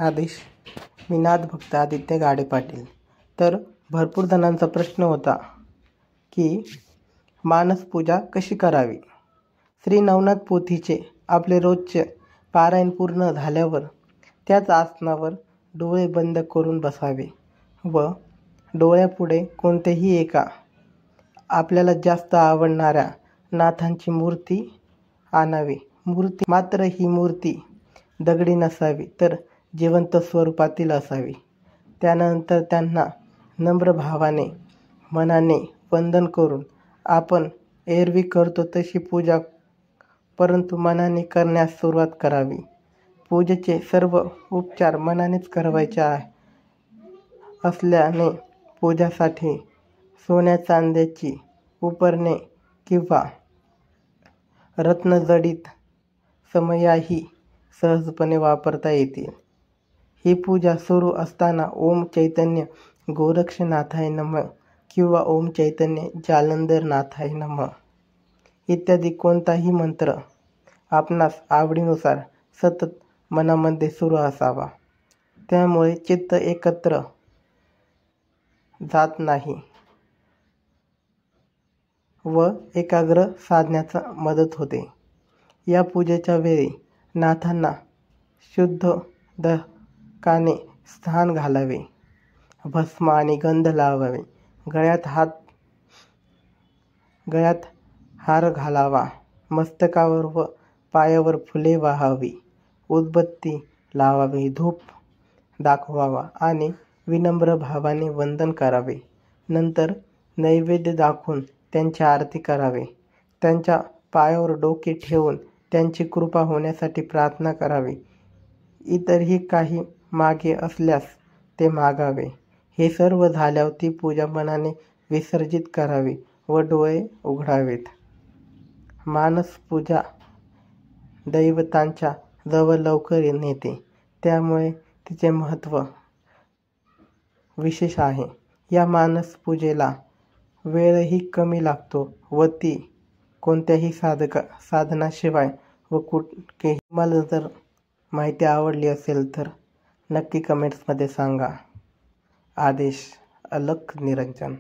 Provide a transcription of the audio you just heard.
आदेश. मी नादभक्त आदित्य गाडे पाटील. तर भरपूर जणांचा प्रश्न होता की मानसपूजा कशी करावी. श्री नवनाथ पोथीचे आपले रोजचे पारायण पूर्ण झाल्यावर त्याच आसनावर डोळे बंद करून बसावे व डोळ्यापुढे कोणतेही एका आपल्याला जास्त आवडणाऱ्या नाथांची मूर्ती आणावी. मात्र ही मूर्ती दगडी नसावी तर जिवंत स्वरूपातील असावी. त्यानंतर त्यांना नम्र भावाने मनाने वंदन करून आपण एरवी करतो तशी पूजा परंतु मनाने करण्यास सुरुवात करावी. पूजेचे सर्व उपचार मनानेच करायचे असल्याने पूजासाठी सोन्या चांद्याची उपकरणे किंवा रत्नजडित समयाही सहजपणे वापरता येतील. ही पूजा सुरू असताना ओम चैतन्य गोरक्षनाथाय नमः किंवा ओम चैतन्य जालंधरनाथाय नमः इत्यादी कोणताही मंत्र आपणास आवडीनुसार सतत मनामध्ये सुरू असावा. त्यामुळे चित्त एकत्र जात नाही व एकाग्र साधण्यास मदत होते. या पूजेच्या वेळी नाथांना शुद्धोदकाने स्नान घालावे, भस्म आणि गंध लावावे, गळ्यात हार घालावा, मस्तकावर व पायावर फुले वाहावी, उदबत्ती लावावी, धूप दाखवावा आणि विनम्र भावाने वंदन करावे. नंतर नैवेद्य दाखवून त्यांची आरती करावी. त्यांच्या पायावर डोके ठेवून त्यांची कृपा होण्यासाठी प्रार्थना करावी. इतरही काही मागे असल्यास ते मागावे. हे सर्व झाल्यावर ती पूजा मनाने विसर्जित करावी व डोळे उघडावेत. मानसपूजा दैवतांच्या जवळ लवकर नेते, त्यामुळे तिचे महत्त्व विशेष आहे. या मानसपूजेला वेळही कमी लागतो व ती कोणत्याही साधनाशिवाय व कुठेही. तुम्हाला जर माहिती आवडली असेल तर नक्की कमेंट्समध्ये सांगा. आदेश. अलख निरंजन.